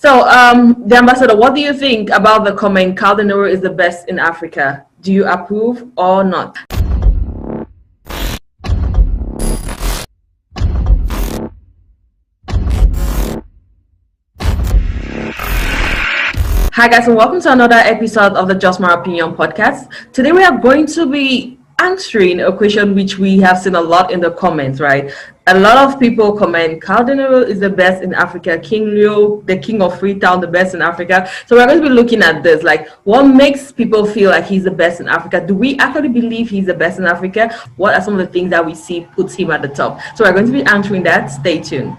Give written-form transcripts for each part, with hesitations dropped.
So, the ambassador, what do you think about the comment Caldenero is the best in Africa? Do you approve or not? Hi guys, and welcome to another episode of the Just My Opinion podcast. Today we are going to be answering a question which we have seen a lot in the comments, right? A lot of people comment, Caldenero is the best in Africa, King Leo, the king of Freetown, the best in Africa. So we're going to be looking at this, like what makes people feel like he's the best in Africa? Do we actually believe he's the best in Africa? What are some of the things that we see puts him at the top? So we're going to be answering that. Stay tuned.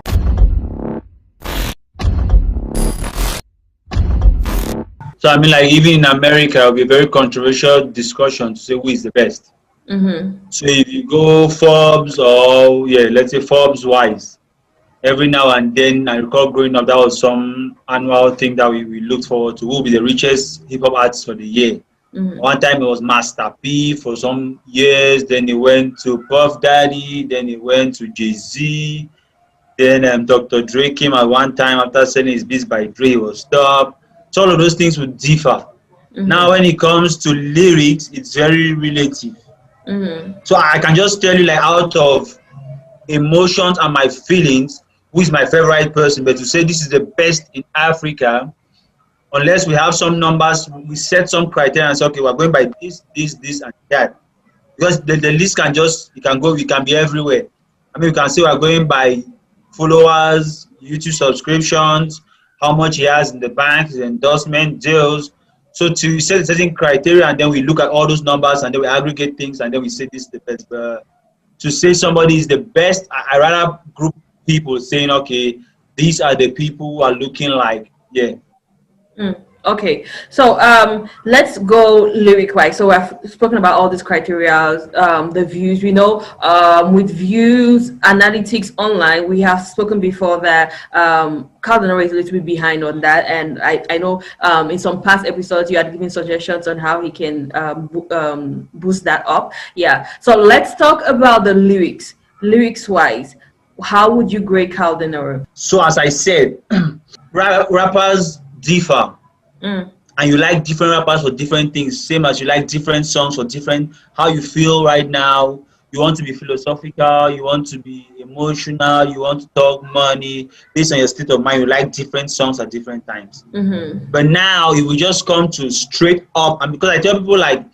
So I mean, like even in America, it'll be a very controversial discussion to say who is the best. Mm-hmm. So if you go Forbes or let's say Forbes wise, every now and then, I recall growing up, that was some annual thing that we looked forward to. Who will be the richest hip hop artist for the year? Mm-hmm. One time it was Master P for some years. Then it went to Puff Daddy. Then it went to Jay-Z. Then Dr. Dre came at one time after selling his Beats by Dre, he was stopped. So all of those things would differ. Mm-hmm. Now, when it comes to lyrics, it's very relative. Mm-hmm. So I can just tell you, like, out of emotions and my feelings, who is my favorite person. But to say this is the best in Africa, unless we have some numbers, we set some criteria and say, okay, we're going by this, and that. Because the list can be everywhere. I mean, we can say we're going by followers, YouTube subscriptions, how much he has in the bank, his endorsement deals. So to set a certain criteria, and then we look at all those numbers, and then we aggregate things, and then we say this is the best. But to say somebody is the best, I rather group people saying, okay, these are the people who are looking like, yeah. Okay, so let's go lyric-wise. So we've spoken about all these criteria, the views. We know with views, analytics online, we have spoken before that Caldenero is a little bit behind on that. And I know in some past episodes, you had given suggestions on how he can boost that up. Yeah, so let's talk about the lyrics. Lyrics-wise, how would you grade Caldenero? So as I said, rappers differ. And you like different rappers for different things, same as you like different songs for different, how you feel right now. You want to be philosophical, you want to be emotional, you want to talk money. Based on your state of mind, you like different songs at different times. Mm-hmm. But now, if we just come to straight up, and because I tell people, like,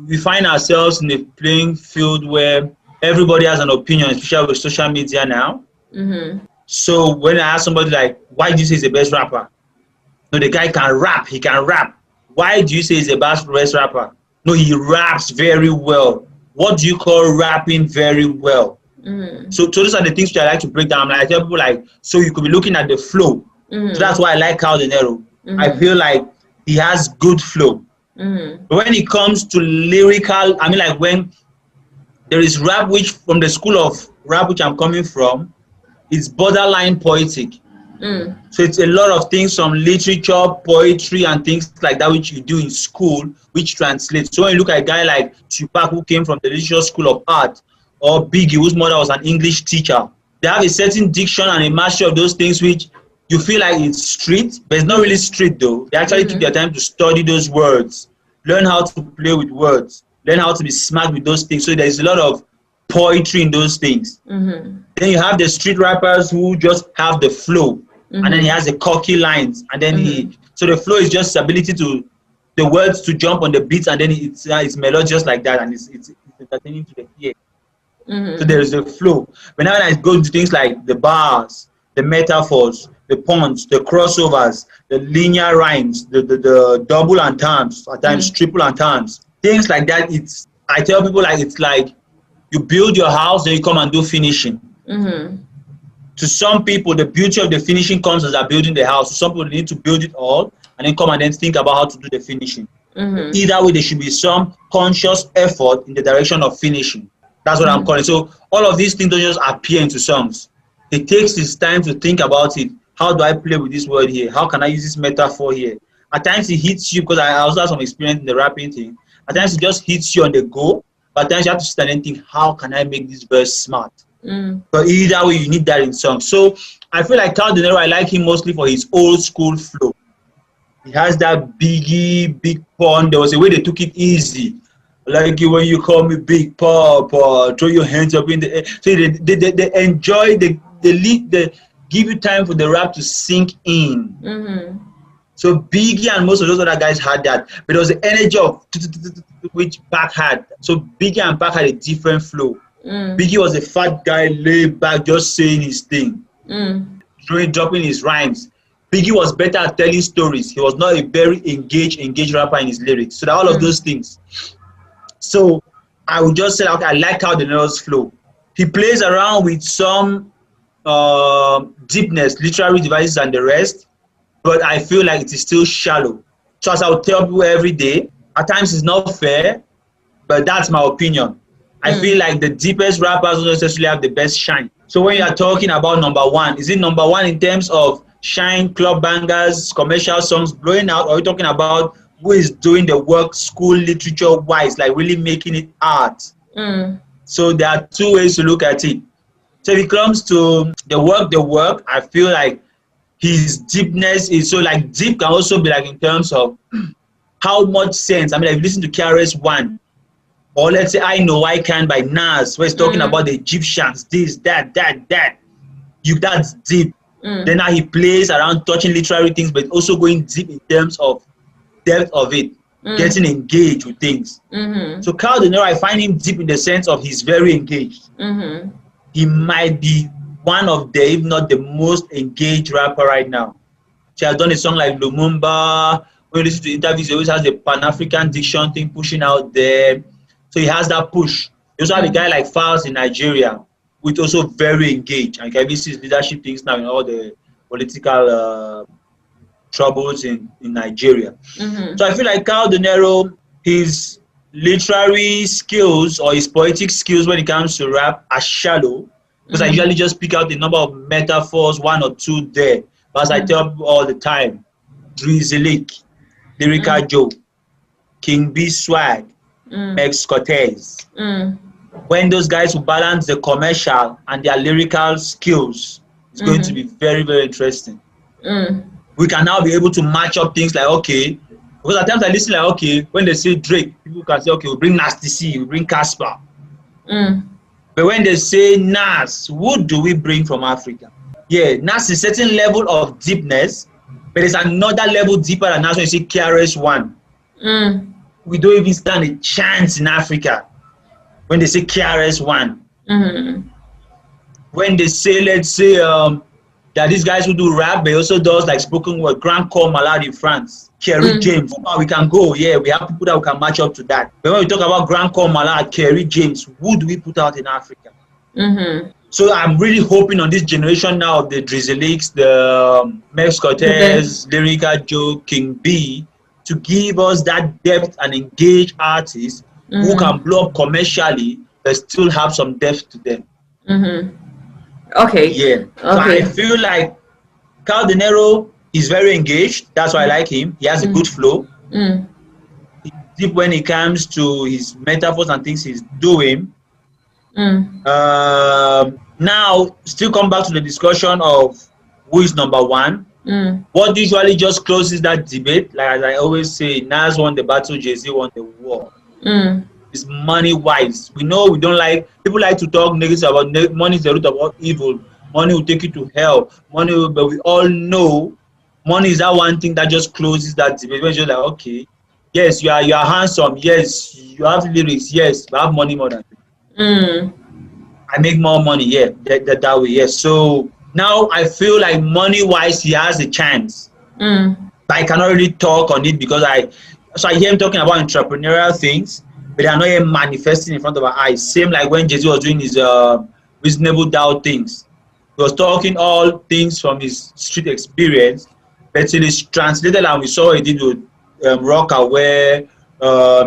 we find ourselves in a playing field where everybody has an opinion, especially with social media now. Mm-hmm. So when I ask somebody, like, why do you say he's the best rapper? No, the guy can rap. He can rap. Why do you say he's the best rapper? No, he raps very well. What do you call rapping very well? Mm-hmm. So those are the things which I like to break down. Like, I tell people, like, so you could be looking at the flow. Mm-hmm. So that's why I like Caldenero. Mm-hmm. I feel like he has good flow. Mm-hmm. But when it comes to lyrical, I mean, like, when there is rap, which from the school of rap which I'm coming from, it's borderline poetic. So it's a lot of things from literature, poetry, and things like that which you do in school, which translates. So when you look at a guy like Tupac, who came from the literature school of art, or Biggie, whose mother was an English teacher, they have a certain diction and a mastery of those things which you feel like it's street, but it's not really street though. They actually took their time to study those words, learn how to play with words, learn how to be smart with those things. So there's a lot of poetry in those things. Then you have the street rappers who just have the flow. And then he has the cocky lines, and then so the flow is just ability to the words to jump on the beats, and then it's melodious like that, and it's entertaining to the ear. So there is the flow. But now when I go into things like the bars, the metaphors, the puns, the crossovers, the linear rhymes, the double entendres, at times triple entendres, things like that. I tell people, like, it's like you build your house, then you come and do finishing. To some people, the beauty of the finishing comes as they're building the house. To some people, they need to build it all and then come and then think about how to do the finishing. Either way, there should be some conscious effort in the direction of finishing. That's what I'm calling. So all of these things don't just appear into songs. It takes its time to think about it. How do I play with this word here? How can I use this metaphor here? At times it hits you, because I also have some experience in the rapping thing. At times it just hits you on the go. But at times you have to stand and think, how can I make this verse smart? But either way, you need that in song. So I feel like Cal Denero, I like him mostly for his old school flow. He has that biggie, big pun. There was a way they took it easy. I like it when you call me Big Papa. Throw your hands up in the air. So they enjoy, they give you time for the rap to sink in. So Biggie and most of those other guys had that, but there was the energy of which Pac had. So Biggie and Pac had a different flow. Biggie was a fat guy, laid back, just saying his thing, dropping his rhymes. Biggie was better at telling stories. He was not a very engaged rapper in his lyrics. So that all of those things. So I would just say, okay, I like how Denero's flow. He plays around with some deepness, literary devices and the rest, but I feel like it is still shallow. So as I would tell people every day, at times it's not fair, but that's my opinion. I feel like the deepest rappers don't necessarily have the best shine. So when you are talking about number one, is it number one in terms of shine, club bangers, commercial songs blowing out, or are you talking about who is doing the work school literature wise, like really making it art? So there are two ways to look at it. So if it comes to the work, I feel like his deepness is so like deep can also be like in terms of how much sense. I mean, if you listen to KRS-One, or let's say I Know I Can by Nas, where it's talking about the Egyptians, this, that. That's deep. Then now he plays around touching literary things, but also going deep in terms of depth of it, getting engaged with things. So Cal Denero, I find him deep in the sense of he's very engaged. He might be one of the, if not the most engaged rapper right now. She has done a song like Lumumba. When you listen to interviews, he always has the Pan-African diction thing pushing out there. So he has that push. You also have a guy like Falz in Nigeria, who is also very engaged. And you can even see his leadership things now in all the political troubles in Nigeria. So I feel like Cal Denero, his literary skills or his poetic skills when it comes to rap are shallow. Because I usually just pick out the number of metaphors, one or two there. But as I tell people all the time, Drizzlick, Lyrical Joe, King B Swag, Mex Cortez. When those guys will balance the commercial and their lyrical skills, it's going to be very, very interesting. We can now be able to match up things like, okay, because at times I listen like, okay, when they say Drake, people can say, okay, we'll bring Nasty C, we'll bring Casper. But when they say Nas, who do we bring from Africa? Yeah, Nas is a certain level of deepness, but there's another level deeper than Nas when you say KRS-One. We don't even stand a chance in Africa when they say KRS-One. When they say, let's say, that these guys who do rap, but also does like spoken word, Grand Corps Malade in France, Kerry James. We can go, yeah, we have people that we can match up to that. But when we talk about Grand Corps Malade, Kerry James, who do we put out in Africa? So I'm really hoping on this generation now of the Drizzlicks, the Mex Cortez, Lyrical Joe, King B, to give us that depth and engage artists who can blow up commercially but still have some depth to them. Okay. Yeah. So I feel like Cal Denero is very engaged. That's why I like him. He has a good flow. He's deep when it comes to his metaphors and things he's doing. Now, still come back to the discussion of who is number one. What usually just closes that debate, like as I always say, Nas won the battle, Jay-Z won the war. It's money wise. We know we don't like, people like to talk negative about money is the root of all evil. Money will take you to hell. But we all know money is that one thing that just closes that debate. When you're like, okay, yes, you are handsome, yes, you have lyrics, yes, but I have money more than you. I make more money, yeah, that way, yes. So now I feel like money wise he has a chance. But I cannot really talk on it because I hear him talking about entrepreneurial things, but they are not yet manifesting in front of our eyes. Same like when Jay-Z was doing his reasonable doubt things. He was talking all things from his street experience, but it is translated and we saw what he did with Rocker, where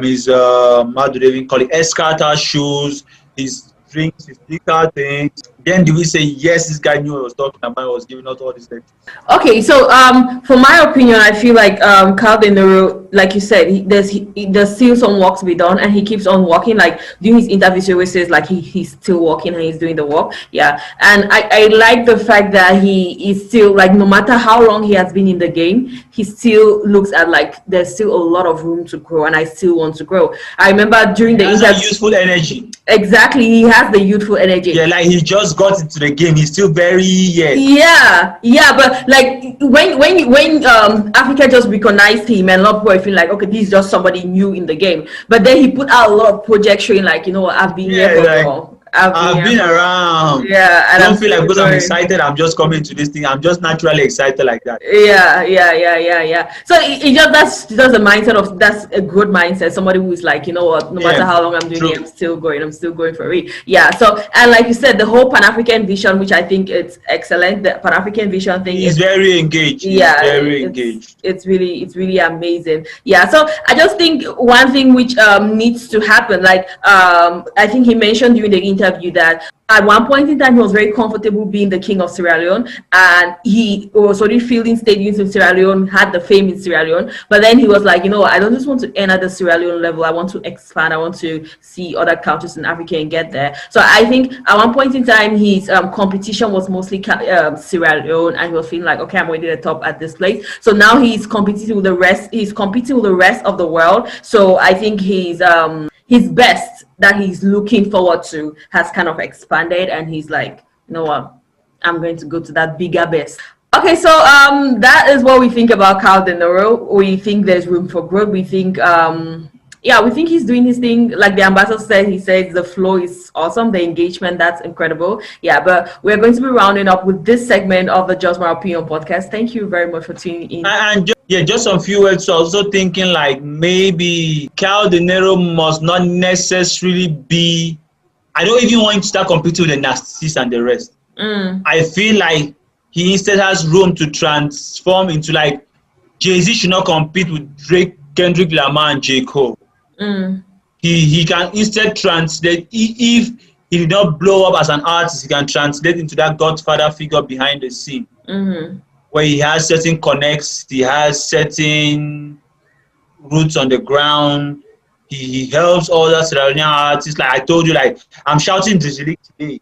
his how do they even call it, escarter shoes, his drinks, his liquor things, Then do we say yes? This guy knew what he was talking about. Was giving us all this things. Okay, so for my opinion, I feel like Carl denero, like you said, there's still some work to be done, and he keeps on working. Like during his interviews, he always says like he's still working and he's doing the work. Yeah, and I like the fact that he is still like, no matter how long he has been in the game, he still looks at like there's still a lot of room to grow, and I still want to grow. I remember during the That's interview, a useful energy. exactly, he has the youthful energy. Yeah, like he just got into the game. He's still very yeah, but like when Africa just recognized him, and a lot of people feel like, okay, this is just somebody new in the game, but then he put out a lot of projects showing like, you know what, I've been here for like, long. I've been around. Yeah, and don't feel like because I'm excited, I'm just coming to this thing. I'm just naturally excited like that. Yeah. So it just that's the mindset of, that's a good mindset. Somebody who is like, you know what, no matter how long I'm doing it, I'm still going for it. Yeah. So, and like you said, the whole Pan-African vision, which I think it's excellent. The Pan-African vision thing is very engaged. Yeah, very engaged. It's really amazing. Yeah. So I just think one thing which needs to happen, like I think he mentioned during the interview that at one point in time he was very comfortable being the king of Sierra Leone, and he was already filling stadiums in Sierra Leone, had the fame in Sierra Leone, but then he was like, you know, I don't just want to end at the Sierra Leone level, I want to expand, I want to see other countries in Africa and get there. So I think at one point in time his competition was mostly Sierra Leone, and he was feeling like, okay, I'm already at the top at this place. So now he's competing with the rest of the world. So I think his best that he's looking forward to has kind of expanded, and he's like, you know what, I'm going to go to that bigger best. Okay, so that is what we think about Carl denero. We think there's room for growth. We think we think he's doing his thing. Like the ambassador said, he says the flow is awesome, the engagement, that's incredible. Yeah, but we're going to be rounding up with this segment of the Just My Opinion podcast. Thank you very much for tuning in. And just a few words. Also thinking like maybe Carl denero must not necessarily be, I don't even want to start competing with the Narcissists and the rest. I feel like he instead has room to transform into like Jay-Z should not compete with Drake, Kendrick Lamar, and J. Cole. He can instead translate, if he did not blow up as an artist, he can translate into that godfather figure behind the scene, where he has certain connects, he has certain roots on the ground. He helps other Sierra Leonean artists. Like I told you, like I'm shouting Drizzly today,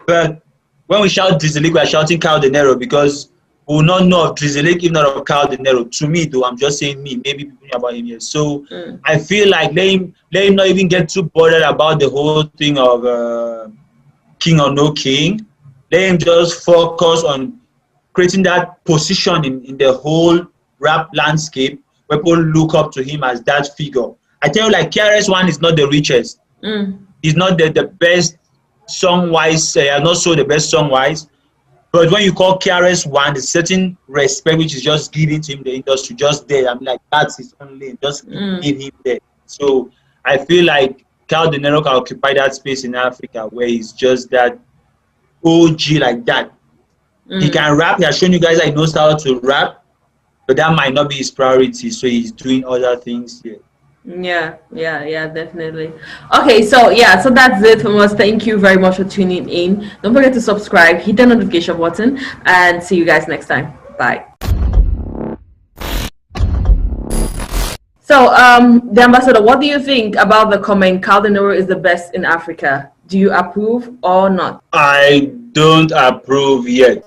but when we shout Drizzly, we are shouting Carl denero, because we will not know of Drizzly if not of Carl denero. To me, though, I'm just saying me. Maybe people know about him here. So I feel like let him not even get too bothered about the whole thing of king or no king. Let him just focus on creating that position in the whole rap landscape where people look up to him as that figure. I tell you, like KRS-One is not the richest. He's not the best song-wise. Not so the best song-wise. But when you call KRS-One, there's certain respect which is just given to him, the industry, just there. I'm like, that's his own lane. Just give him there. So I feel like Carl denero can occupy that space in Africa where he's just that OG like that. He can rap. He has shown you guys that he knows how to rap, but that might not be his priority. So he's doing other things here. Yeah, definitely. Okay, so that's it from us. Thank you very much for tuning in. Don't forget to subscribe, hit the notification button, and see you guys next time. Bye. So, the ambassador, what do you think about the comment Carl denero is the best in Africa? Do you approve or not? I don't approve yet.